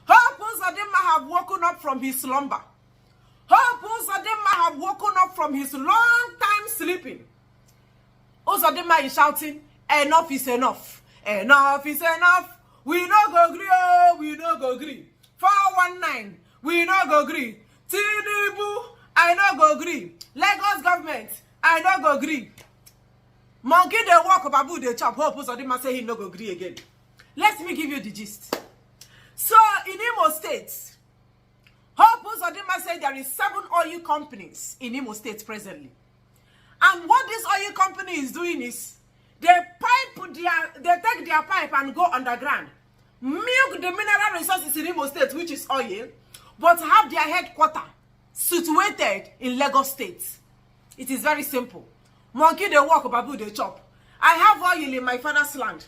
Hope Uzodimma have woken up from his slumber. Hope Uzodimma have woken up from his long time sleeping. Uzodimma is shouting, enough is enough. Enough is enough. We no go gree, oh, we no go gree. 419, we no go gree. Tinubu, I no go gree. Lagos government, I no go gree. Monkey they walk, babu they chop. Hope Uzodimma say he no go gree again. Let me give you the gist. So in Imo State, Hope Uzodimma said there is 7 oil companies in Imo State presently. And what this oil company is doing is they take their pipe and go underground, milk the mineral resources in Imo State, which is oil, but have their headquarters situated in Lagos State. It is very simple. Monkey they walk, babu they chop. I have oil in my father's land.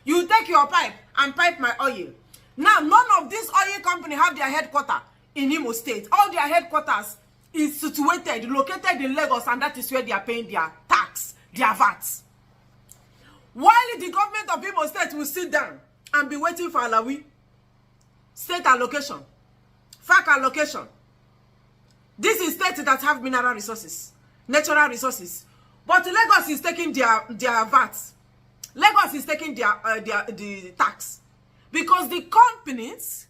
You take your pipe and pipe my oil. Now, none of these oil companies have their headquarters in Imo State. All their headquarters is situated, located in Lagos, and that is where they are paying their tax, their VAT. While the government of Imo State will sit down and be waiting for Alawi, state allocation, FAC allocation. This is states that have mineral resources, natural resources. But Lagos is taking their VAT. Lagos is taking the tax. Because the companies,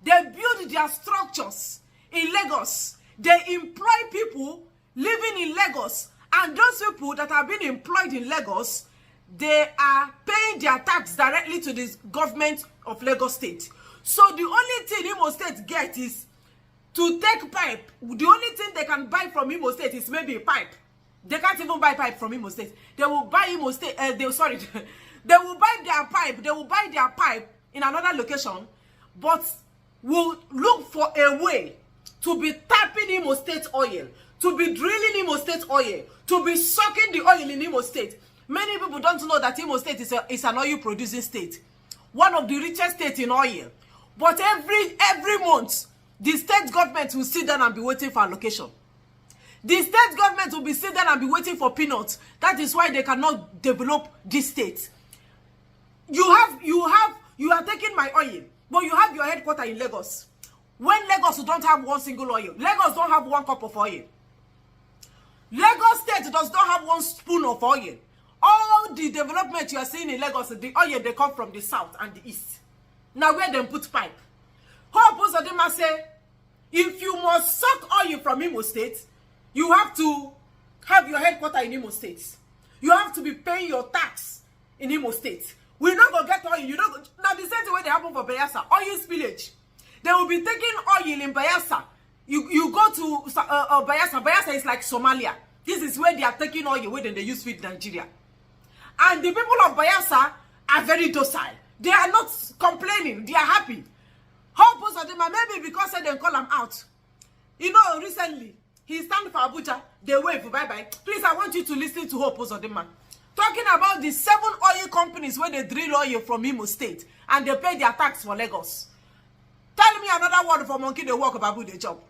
they build their structures in Lagos. They employ people living in Lagos. And those people that have been employed in Lagos, they are paying their tax directly to the government of Lagos State. So the only thing Imo State gets is to take pipe. The only thing they can buy from Imo State is maybe a pipe. They can't even buy pipe from Imo State. They will buy Imo State, they will buy their pipe. They will buy their pipe in another location, but will look for a way to be tapping Imo State oil, to be drilling Imo State oil, to be sucking the oil in Imo State. Many people don't know that Imo State is an oil producing state, one of the richest states in oil. But every month, the state government will sit down and be waiting for allocation. The state government will be sitting down and be waiting for peanuts. That is why they cannot develop this state. You are taking my oil, but you have your headquarters in Lagos. When Lagos don't have one single oil, Lagos don't have 1 cup of oil. Lagos State does not have 1 spoon of oil. All the development you are seeing in Lagos, the oil they come from the south and the east. Now where them put pipe. Hope Uzodimma say, if you must suck oil from Imo State, you have to have your headquarters in Imo State. You have to be paying your tax in Imo State. We not go get oil. You know, now the same way they happen for Bayelsa, oil spillage. They will be taking oil in Bayelsa. You go to Bayelsa. Bayelsa is like Somalia. This is where they are taking oil where they use feed Nigeria. And the people of Bayelsa are very docile. They are not complaining. They are happy. Hope Uzodimma, maybe because they call them out. You know, recently, he stand for Abuja. They wave, bye-bye. Please, I want you to listen to Hope Uzodimma. Talking about the 7 oil companies where they drill oil from Imo State and they pay their tax for Lagos. Tell me another word for monkey they walk babu they chop.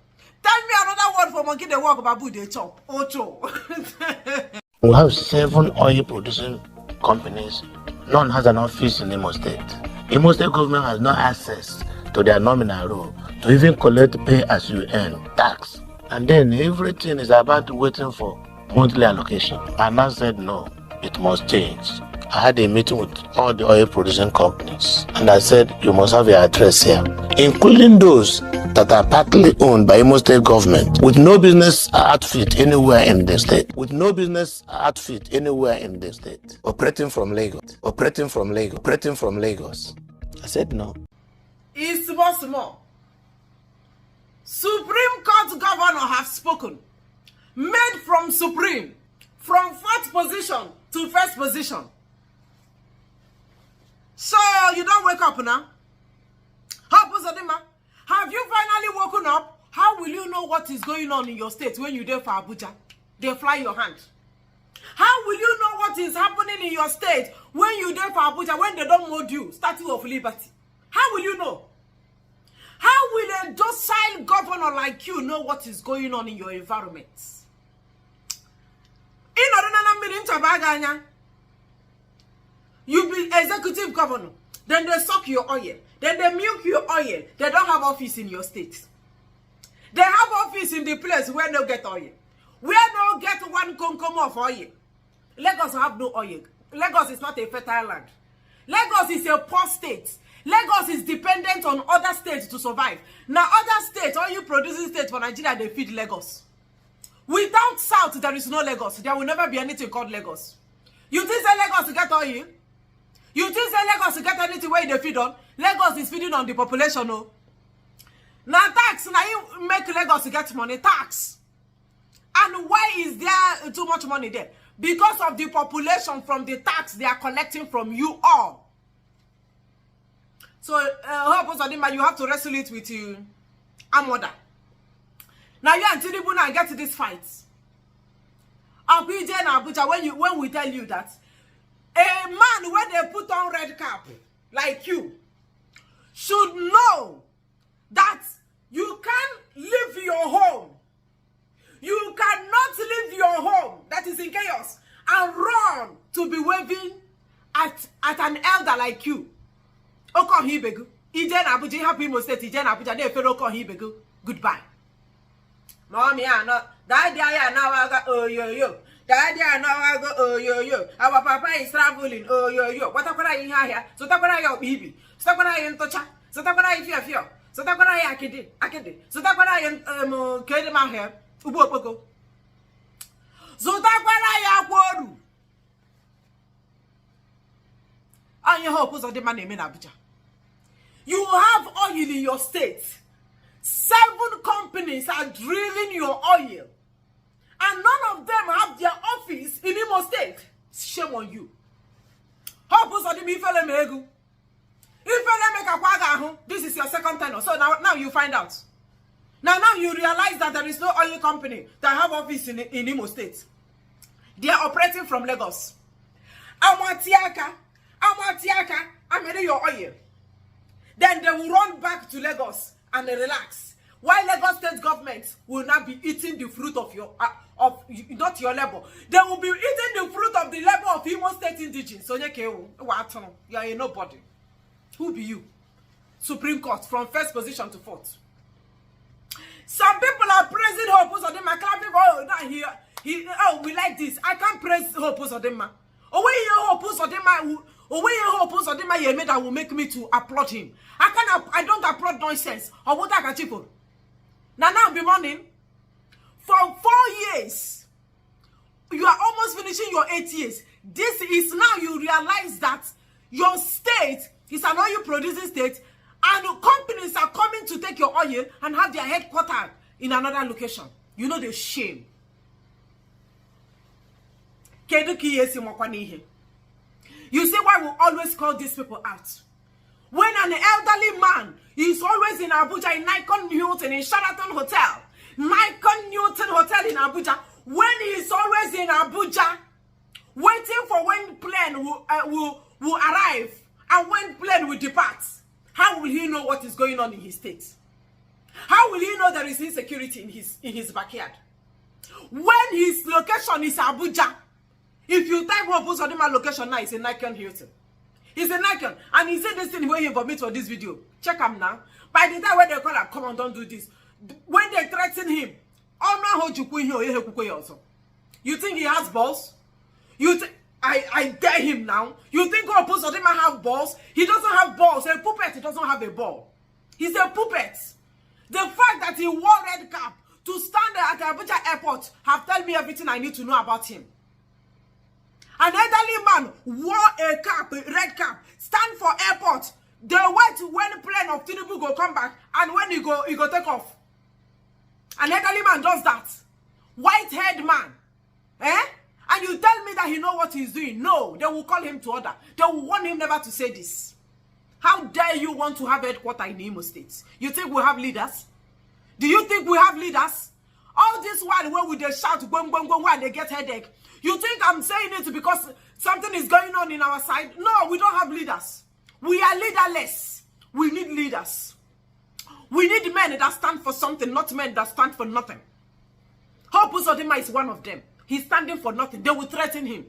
Tell me another word for monkey they walk babu they chop. Ocho. We have 7 oil producing companies. None has an office in Imo State. Imo State government has no access to their nominal role to even collect pay as you earn tax. And then everything is about waiting for monthly allocation. And I said no, it must change. I had a meeting with all the oil producing companies and I said you must have your address here, including those that are partly owned by Imo State government with no business outfit anywhere in the state. With no business outfit anywhere in the state. Operating from Lagos. Operating from Lagos. Operating from Lagos. I said no. It's small. Supreme Court governor have spoken. Made from Supreme. From 4th position to 1st position. So, you don't wake up now? Hope Uzodimma, have you finally woken up? How will you know what is going on in your state when you're there for Abuja? They fly your hand. How will you know what is happening in your state when you're there for Abuja, when they don't mold you, Statue of Liberty? How will you know? How will a docile governor like you know what is going on in your environment? You be executive governor. Then they suck your oil. Then they milk your oil. They don't have office in your state. They have office in the place where no get oil. Where no get one concom of oil. Lagos have no oil. Lagos is not a fertile land. Lagos is a poor state. Lagos is dependent on other states to survive. Now other states, oil producing states for Nigeria, they feed Lagos. Without South, there is no Lagos. There will never be anything called Lagos. You think say Lagos get oil? You think say Lagos get anything where they feed on? Lagos is feeding on the population, no? Now tax, now you make Lagos get money, tax. And why is there too much money there? Because of the population from the tax they are collecting from you all. So, you have to wrestle it with you. Amoda. Now you and Tinubu now get to this fight. Abuja, when we tell you that a man when they put on red cap like you should know that you can't leave your home. You cannot leave your home that is in chaos and run to be waving at an elder like you. Oko hibegu. Ijen Abuja, happy Imo State, Ijen Abuja, they feel Oko hibegu. Goodbye. Mommy, I know. Daddy, I now I go, oh, yo. Daddy, I now I go, oh, yo. Our papa is traveling, oh, yo. What are you here? So, that's what I baby. So, what I am toucha. So, that's what I fear. So, that's what I akede. So, that's what I am carrying my hair. Ubo poko. So, that's what I am. And your hope of the man in Abuja. You have oil in your state. 7 companies are drilling your oil. And none of them have their office in Imo State. Shame on you. This is your second tenor. So now you find out. Now you realize that there is no oil company that have office in Imo State. They are operating from Lagos. Amatiaka, I'm ready your oil. Then they will run back to Lagos and relax. While Lagos state government will not be eating the fruit of your not your labor. They will be eating the fruit of the labor of Imo State indigenes. So you are a nobody. Who be you? Supreme Court from first position to 4th. Some people are praising Hope Uzodimma, clapping. Oh, we like this. I can't praise Hope Uzodimma. Hope Uzodimma that will make me to applaud him. I don't applaud nonsense. Or what I can people. Now be morning. For 4 years, you are almost finishing your 8 years. This is now you realize that your state is an oil producing state, and companies are coming to take your oil and have their headquarters in another location. You know the shame. You see why we always call these people out. When an elderly man is always in Abuja, in cann0t, in Sheraton Hotel, cann0t Hotel in Abuja, when he is always in Abuja, waiting for when plane will arrive and when plane will depart, how will he know what is going on in his state? How will he know there is insecurity in his backyard? When his location is Abuja, if you type Hope Uzodimma location now, it's in cann0t. He's in Nikon, and he said this thing when he vomit for this video. Check him now. By the time when they call him, come on, don't do this. When they threaten him, you think he has balls? I dare him now. You think Hope Uzodimma have balls? He doesn't have balls. A puppet, he doesn't have a ball. He's a puppet. The fact that he wore red cap to stand at the Abuja airport have told me everything I need to know about him. An elderly man wore a cap, a red cap, stand for airport. They wait when plane of Tinubu go come back, and when he go take off. An elderly man does that. White-haired man. And you tell me that he know what he's doing. No, they will call him to order. They will warn him never to say this. How dare you want to have headquarters in Imo State? You think we have leaders? Do you think we have leaders? All this while when we they shout, boom, boom, boom, while they get headache. You think I'm saying it because something is going on in our side? No, we don't have leaders. We are leaderless. We need leaders. We need men that stand for something, not men that stand for nothing. Hope Uzodimma is one of them. He's standing for nothing. They will threaten him.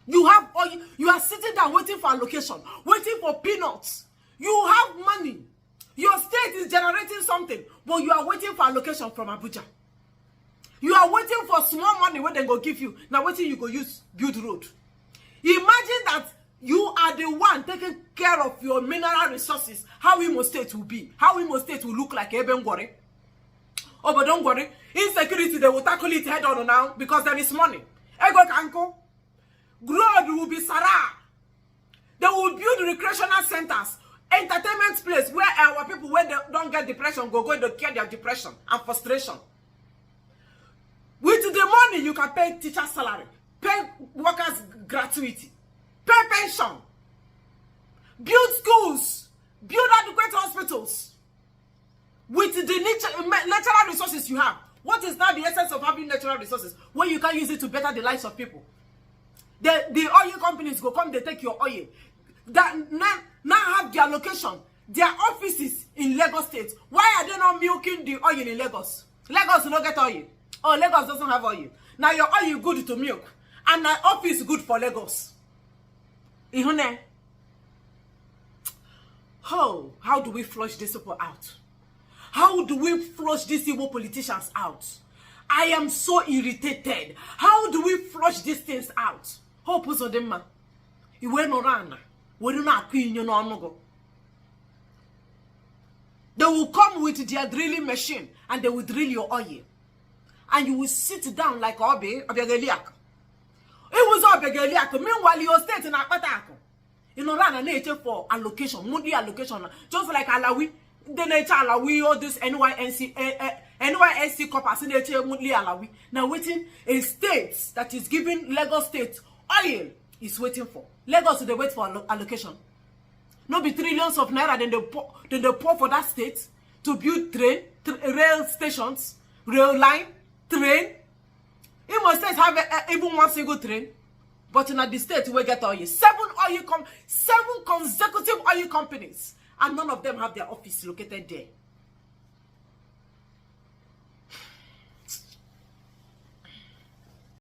You have oil. You are sitting down waiting for allocation, waiting for peanuts. You have money. Your state is generating something, but you are waiting for allocation from Abuja. You are waiting for small money when they go give you. Now waiting you go use build road. Imagine that you are the one taking care of your mineral resources. How Imo State will be. How Imo State will look like Eben Gwari. Oh, but don't worry. Insecurity, they will tackle it head on now because there is money. Ego Kanko. Road will be Sarah. They will build recreational centers, entertainment place where our people, when they don't get depression, go to cure their depression and frustration. With the money, you can pay teacher salary, pay workers gratuity, pay pension, build schools, build adequate hospitals. With the natural resources you have, what is now the essence of having natural resources when you can use it to better the lives of people? The oil companies go come, they take your oil. That now have their location, their offices in Lagos State. Why are they not milking the oil in Lagos? Lagos no get oil. Oh, Lagos doesn't have oil. Now your oil good to milk, and my office good for Lagos. Ihune. Oh, how do we flush these people out? How do we flush these evil politicians out? I am so irritated. How do we flush these things out? Hope uzodimma. Iwe no rana. We do not no. They will come with their drilling machine and they will drill your oil. And you will sit down like Obegeliak. It was Obegeliak. Meanwhile, your state in Akpatako. You know, run a nature for allocation, monthly allocation. Just like Alawi, the nature Alawi, all this NYSC coppers in nature monthly Alawi. Now, waiting a state that is giving Lagos State oil is waiting for. Lagos, they wait for allocation. No be trillions of naira, then they pour for that state to build rail stations, rail line, train. Imo State have even one single train, but in the state we get oil. Seven consecutive oil companies, and none of them have their office located there.